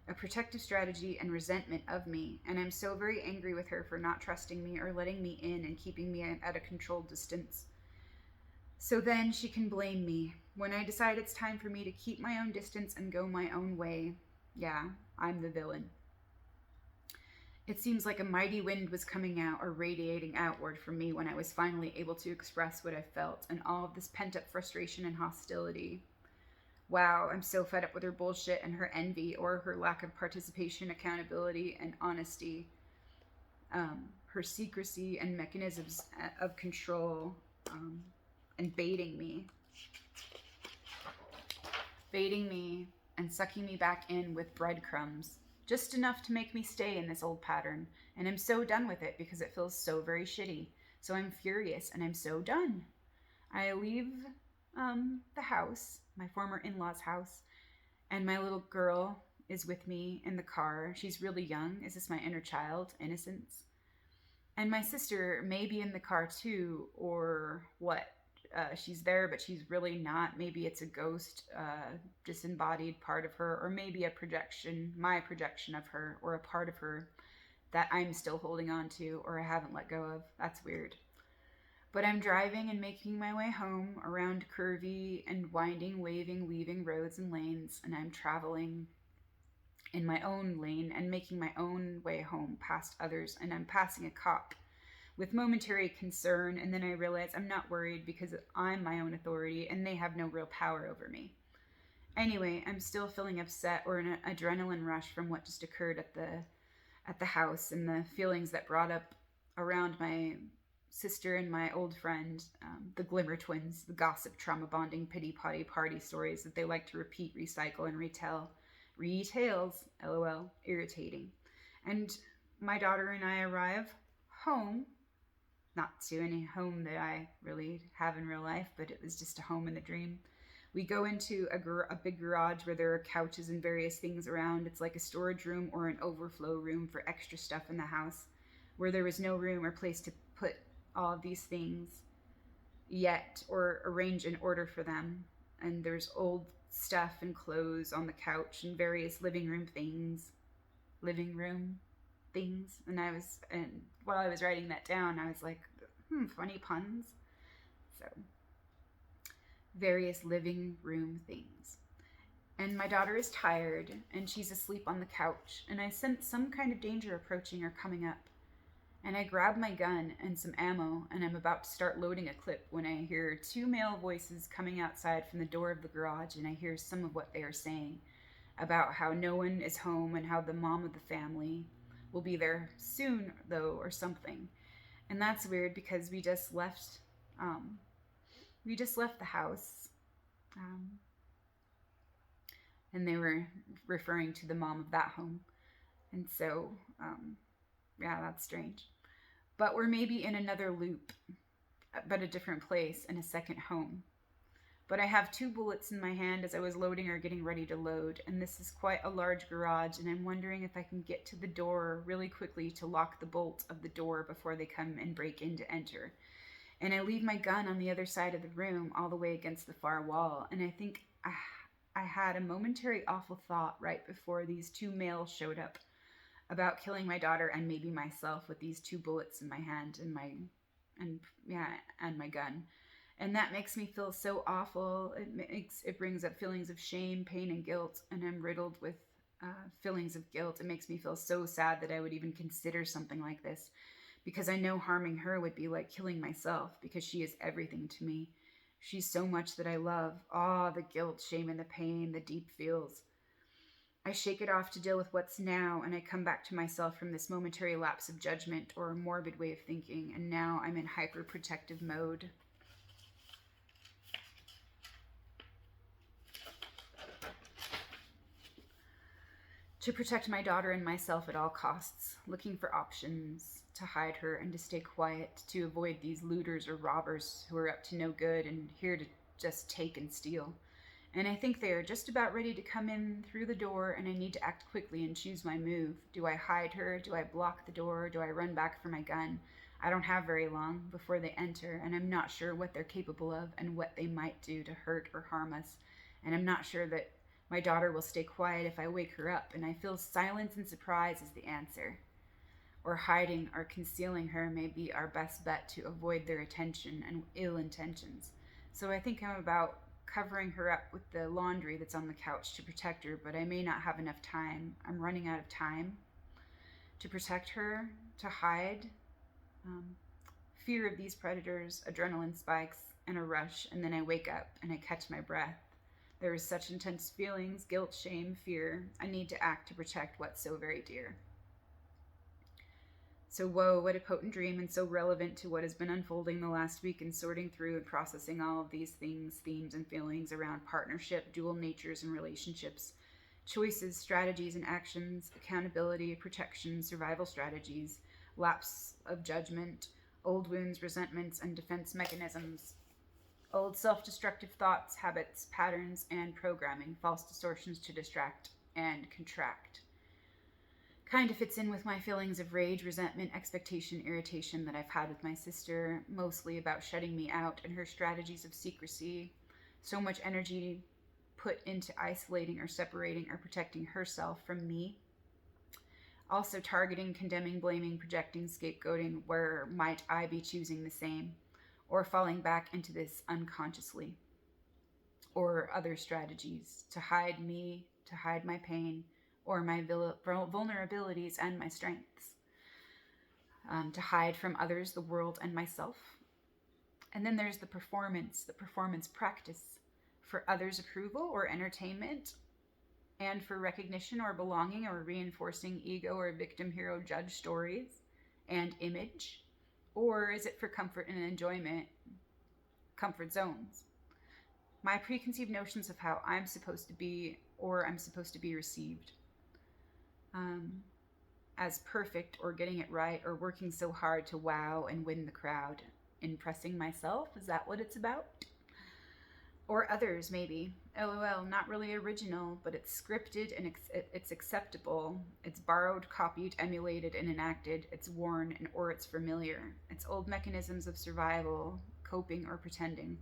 A protective strategy and resentment of me, and I'm so very angry with her for not trusting me or letting me in and keeping me at a controlled distance. So then she can blame me. When I decide it's time for me to keep my own distance and go my own way, yeah, I'm the villain. It seems like a mighty wind was coming out or radiating outward from me when I was finally able to express what I felt and all of this pent-up frustration and hostility. Wow, I'm so fed up with her bullshit and her envy or her lack of participation, accountability, and honesty. Her secrecy and mechanisms of control and baiting me and sucking me back in with breadcrumbs. Just enough to make me stay in this old pattern. And I'm so done with it because it feels so very shitty. So I'm furious and I'm so done. I leave the house, my former in-laws' house, and my little girl is with me in the car. She's really young. Is this my inner child? Innocence? And my sister may be in the car too, or what? She's there, but she's really not. Maybe it's a ghost, disembodied part of her, or maybe a projection, my projection of her, or a part of her that I'm still holding on to, or I haven't let go of. That's weird. But I'm driving and making my way home around curvy and winding, waving, weaving roads and lanes, and I'm traveling in my own lane and making my own way home past others, and I'm passing a cop with momentary concern, and then I realize I'm not worried because I'm my own authority and they have no real power over me. Anyway, I'm still feeling upset or an adrenaline rush from what just occurred at the house and the feelings that brought up around my sister and my old friend, the Glimmer twins, the gossip, trauma bonding, pity potty party stories that they like to repeat, recycle, and retell. Retails, lol, irritating. And my daughter and I arrive home, not to any home that I really have in real life, but it was just a home in the dream. We go into a big garage where there are couches and various things around. It's like a storage room or an overflow room for extra stuff in the house, where there was no room or place to put all of these things yet or arrange in order for them. And there's old stuff and clothes on the couch and various living room things. And while I was writing that down, I was like, funny puns. So, various living room things. And my daughter is tired and she's asleep on the couch, and I sense some kind of danger approaching or coming up. And I grab my gun and some ammo, and I'm about to start loading a clip when I hear two male voices coming outside from the door of the garage, and I hear some of what they are saying about how no one is home and how the mom of the family will be there soon, though, or something. And that's weird because we just left the house, um, and they were referring to the mom of that home. And so, yeah, that's strange. But we're maybe in another loop, but a different place, in a second home. But I have two bullets in my hand as I was loading or getting ready to load, and this is quite a large garage, and I'm wondering if I can get to the door really quickly to lock the bolt of the door before they come and break in to enter. And I leave my gun on the other side of the room, all the way against the far wall, and I think I had a momentary awful thought right before these two males showed up about killing my daughter and maybe myself with these two bullets in my hand and my gun. And that makes me feel so awful. It brings up feelings of shame, pain, and guilt, and I'm riddled with feelings of guilt. It makes me feel so sad that I would even consider something like this, because I know harming her would be like killing myself, because she is everything to me. She's so much that I love. The guilt, shame, and the pain, the deep feels. I shake it off to deal with what's now, and I come back to myself from this momentary lapse of judgment or a morbid way of thinking, and now I'm in hyper-protective mode. To protect my daughter and myself at all costs, looking for options to hide her and to stay quiet, to avoid these looters or robbers who are up to no good and here to just take and steal. And I think they are just about ready to come in through the door, and I need to act quickly and choose my move. Do I hide her? Do I block the door? Do I run back for my gun? I don't have very long before they enter, and I'm not sure what they're capable of and what they might do to hurt or harm us. And I'm not sure that my daughter will stay quiet if I wake her up, and I feel silence and surprise is the answer. Or hiding or concealing her may be our best bet to avoid their attention and ill intentions. So I think I'm about covering her up with the laundry that's on the couch to protect her, but I may not have enough time. I'm running out of time to protect her, to hide. Fear of these predators, adrenaline spikes, and a rush, and then I wake up and I catch my breath. There is such intense feelings, guilt, shame, fear. I need to act to protect what's so very dear. So whoa, what a potent dream, and so relevant to what has been unfolding the last week, and sorting through and processing all of these things, themes, and feelings around partnership, dual natures and relationships, choices, strategies, and actions, accountability, protection, survival strategies, lapse of judgment, old wounds, resentments, and defense mechanisms, old self-destructive thoughts, habits, patterns, and programming, false distortions to distract and contract. Kind of fits in with my feelings of rage, resentment, expectation, irritation that I've had with my sister, mostly about shutting me out and her strategies of secrecy. So much energy put into isolating or separating or protecting herself from me. Also targeting, condemning, blaming, projecting, scapegoating. Where might I be choosing the same? Or falling back into this unconsciously? Or other strategies to hide me, to hide my pain, or my vulnerabilities and my strengths, to hide from others, the world, and myself. And then there's the performance practice for others' approval or entertainment, and for recognition or belonging or reinforcing ego or victim hero judge stories and image, or is it for comfort and enjoyment, comfort zones? My preconceived notions of how I'm supposed to be or I'm supposed to be received. as perfect or getting it right or working so hard to wow and win the crowd. Impressing myself, is that what it's about? Or others, maybe. LOL, not really original, but it's scripted and it's acceptable. It's borrowed, copied, emulated, and enacted. It's worn, and or it's familiar. It's old mechanisms of survival, coping, or pretending.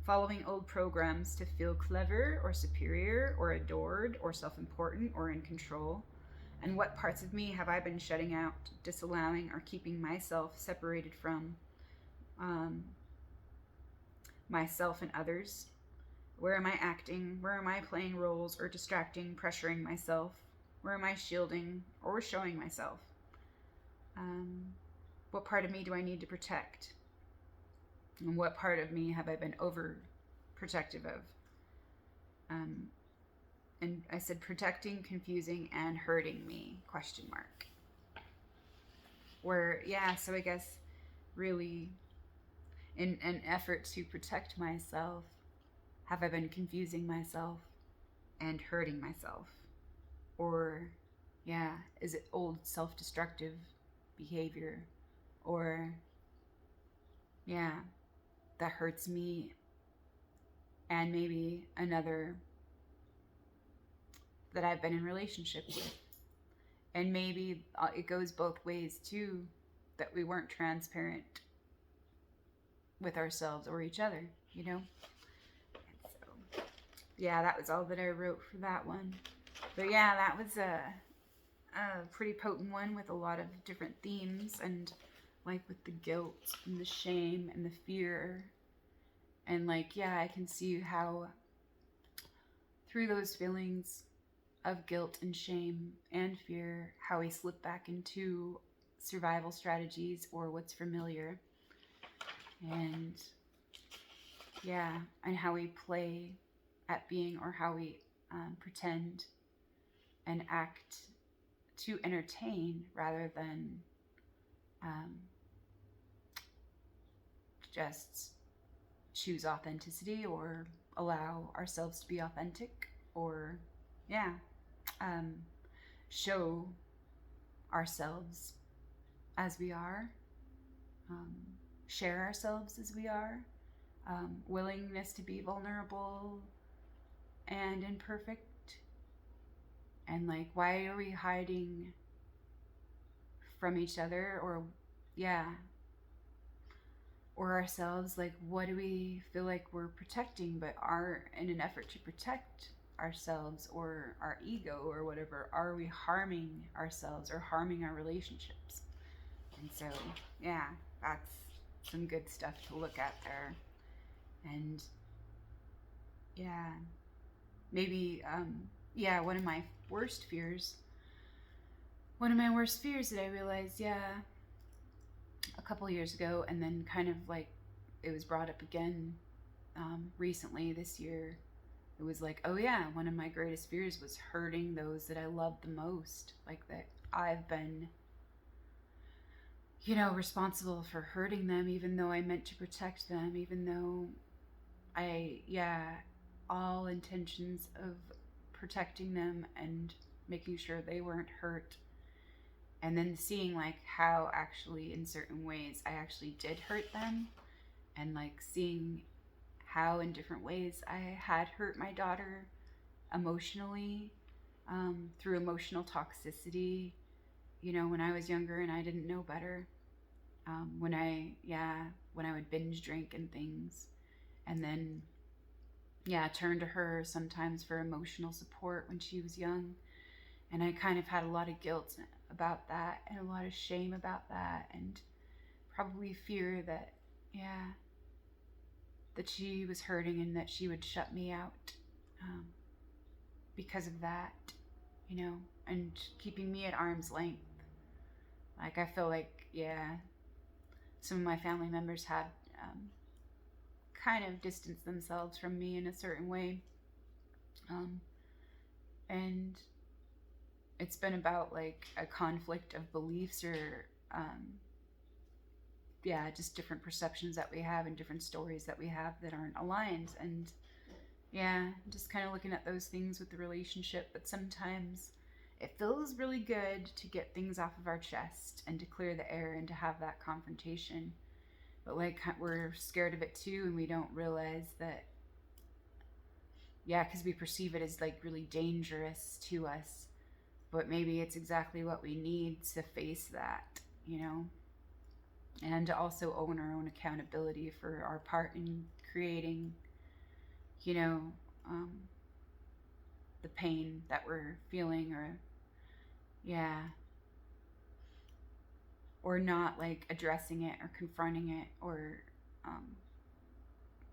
Following old programs to feel clever, or superior, or adored, or self important, or in control. And what parts of me have I been shutting out, disallowing, or keeping myself separated from um, myself and others? Where am I acting? Where am I playing roles or distracting, pressuring myself? Where am I shielding or showing myself? What part of me do I need to protect? And what part of me have I been overprotective of? And I said protecting, confusing, and hurting me, question mark. Where, yeah, so I guess really in an effort to protect myself, have I been confusing myself and hurting myself? Or, yeah, is it old self-destructive behavior? Or, yeah, that hurts me and maybe another that I've been in relationship with. And maybe it goes both ways too, that we weren't transparent with ourselves or each other, you know? So, yeah, that was all that I wrote for that one. But yeah, that was a pretty potent one with a lot of different themes, and like with the guilt and the shame and the fear. And like, yeah, I can see how through those feelings of guilt and shame and fear, how we slip back into survival strategies or what's familiar. And yeah, and how we play at being, or how we pretend and act to entertain rather than just choose authenticity or allow ourselves to be authentic, or yeah, show ourselves as we are, share ourselves as we are, willingness to be vulnerable and imperfect. And like, why are we hiding from each other, or yeah, or ourselves? Like, what do we feel like we're protecting, but are in an effort to protect ourselves or our ego or whatever, are we harming ourselves or harming our relationships? And so yeah, that's some good stuff to look at there. And yeah, maybe yeah, one of my worst fears that I realized, yeah, a couple years ago, and then kind of like it was brought up again recently this year. It was like, oh yeah, one of my greatest fears was hurting those that I love the most. Like that I've been, you know, responsible for hurting them, even though I meant to protect them, even though all intentions of protecting them and making sure they weren't hurt. And then seeing like how actually in certain ways I actually did hurt them, and like seeing how in different ways I had hurt my daughter emotionally, through emotional toxicity, you know, when I was younger and I didn't know better. When I would binge drink and things, and then turn to her sometimes for emotional support when she was young. And I kind of had a lot of guilt about that, and a lot of shame about that, and probably fear that, that she was hurting and that she would shut me out because of that, you know, and keeping me at arm's length. Like, I feel like, some of my family members had kind of distanced themselves from me in a certain way. And it's been about like a conflict of beliefs, or just different perceptions that we have and different stories that we have that aren't aligned. And just kind of looking at those things with the relationship. But sometimes it feels really good to get things off of our chest and to clear the air and to have that confrontation. But like we're scared of it too, and we don't realize that, yeah, because we perceive it as like really dangerous to us. But maybe it's exactly what we need to face that, you know? And to also own our own accountability for our part in creating, you know, um, the pain that we're feeling, or, yeah, or not like addressing it or confronting it, or um,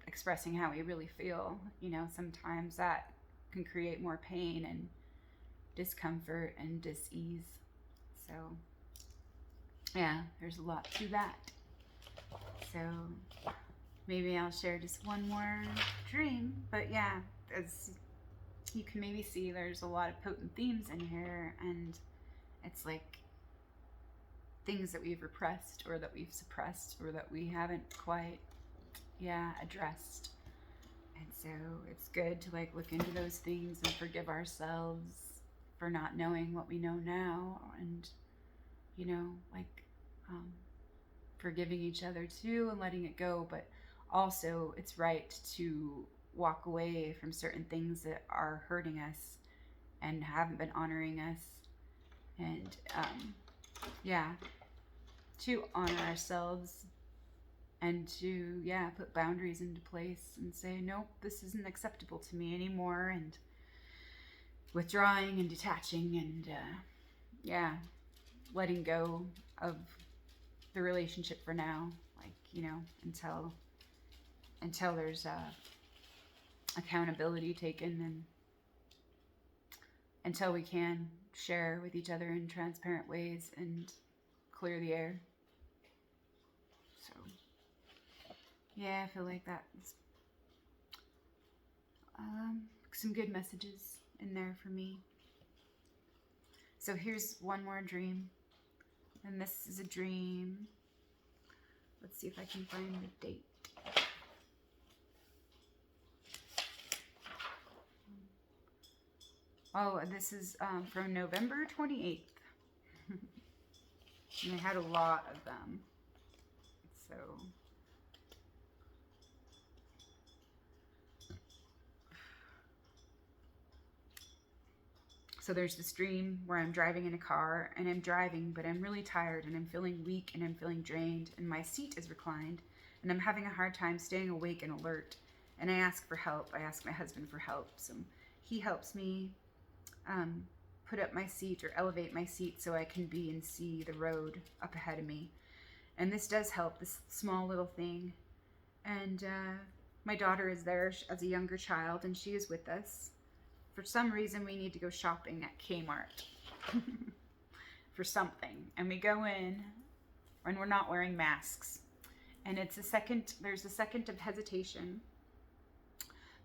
expressing how we really feel. You know, sometimes that can create more pain and discomfort and dis-ease. So yeah, there's a lot to that. So maybe I'll share just one more dream. But yeah, as you can maybe see, there's a lot of potent themes in here, and it's like things that we've repressed or that we've suppressed or that we haven't quite, yeah, addressed. And so it's good to like look into those things and forgive ourselves for not knowing what we know now, and, you know, like forgiving each other too and letting it go. But also it's right to walk away from certain things that are hurting us and haven't been honoring us. And yeah, to honor ourselves and to, yeah, put boundaries into place and say, nope, this isn't acceptable to me anymore, and withdrawing and detaching and yeah, letting go of the relationship for now, like, you know, until there's accountability taken, and until we can share with each other in transparent ways and clear the air. So yeah, I feel like that's some good messages in there for me. So here's one more dream, and this is a dream. Let's see if I can find the date. Oh, this is from November 28th. And I had a lot of them. So there's this dream where I'm driving in a car, and I'm driving, but I'm really tired, and I'm feeling weak, and I'm feeling drained, and my seat is reclined, and I'm having a hard time staying awake and alert. And I ask for help. I ask my husband for help. So he helps me put up my seat or elevate my seat so I can be and see the road up ahead of me. And this does help, this small little thing. And my daughter is there as a younger child, and she is with us. For some reason, we need to go shopping at Kmart for something. And we go in, and we're not wearing masks. And there's a second of hesitation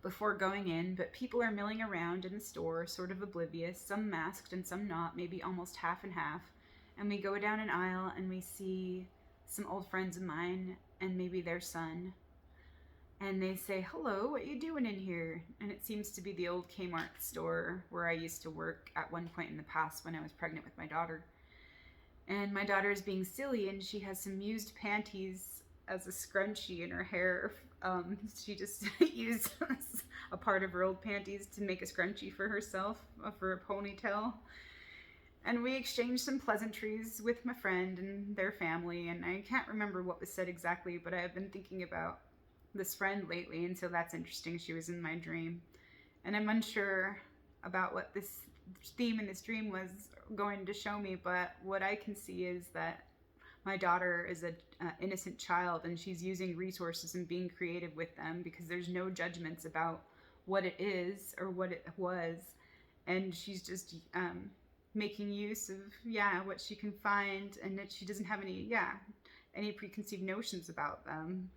before going in, but people are milling around in the store, sort of oblivious, some masked and some not, maybe almost half and half. And we go down an aisle, and we see some old friends of mine and maybe their son. And they say, hello, what you doing in here? And it seems to be the old Kmart store where I used to work at one point in the past when I was pregnant with my daughter. And my daughter is being silly, and she has some used panties as a scrunchie in her hair. She just used a part of her old panties to make a scrunchie for herself, for a ponytail. And we exchanged some pleasantries with my friend and their family, and I can't remember what was said exactly, but I have been thinking about this friend lately, and so that's interesting. She was in my dream, and I'm unsure about what this theme in this dream was going to show me, but what I can see is that my daughter is an innocent child, and she's using resources and being creative with them because there's no judgments about what it is or what it was, and she's just making use of what she can find, and that she doesn't have any preconceived notions about them.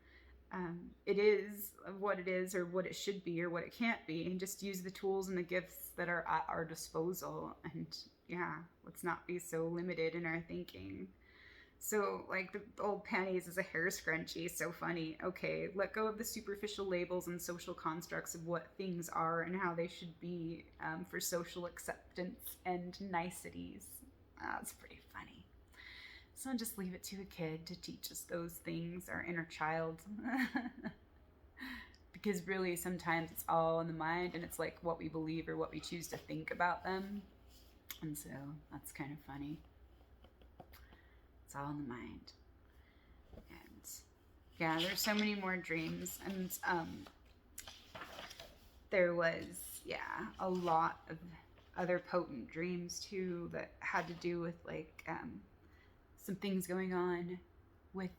It is what it is, or what it should be, or what it can't be, and just use the tools and the gifts that are at our disposal. And let's not be so limited in our thinking. So, like, the old panties is a hair scrunchie. So funny. Okay, let go of the superficial labels and social constructs of what things are and how they should be for social acceptance and niceties. That's pretty funny. So I'll just leave it to a kid to teach us those things, our inner child. Because really, sometimes it's all in the mind, and it's like what we believe or what we choose to think about them. And so that's kind of funny. It's all in the mind. And yeah, there's so many more dreams. And there was, yeah, a lot of other potent dreams too that had to do with like some things going on with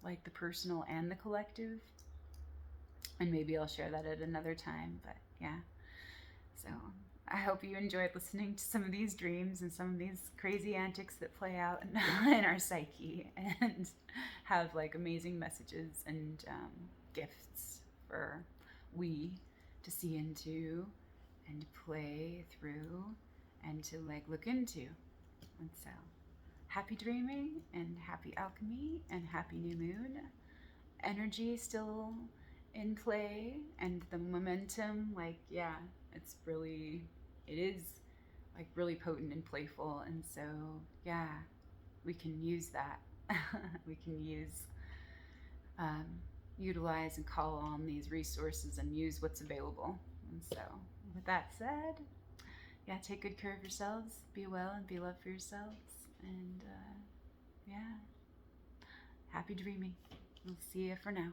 like the personal and the collective. And maybe I'll share that at another time. But yeah. So I hope you enjoyed listening to some of these dreams and some of these crazy antics that play out in our psyche and have like amazing messages and gifts for we to see into and to play through and to like look into. And so happy dreaming and happy alchemy and happy new moon. Energy still in play and the momentum, like, yeah, it's really, it is like really potent and playful. And so, yeah, we can use that. We can utilize and call on these resources and use what's available. And so, with that said, yeah, take good care of yourselves, be well, and be loved for yourselves. And yeah, happy dreaming. We'll see you for now.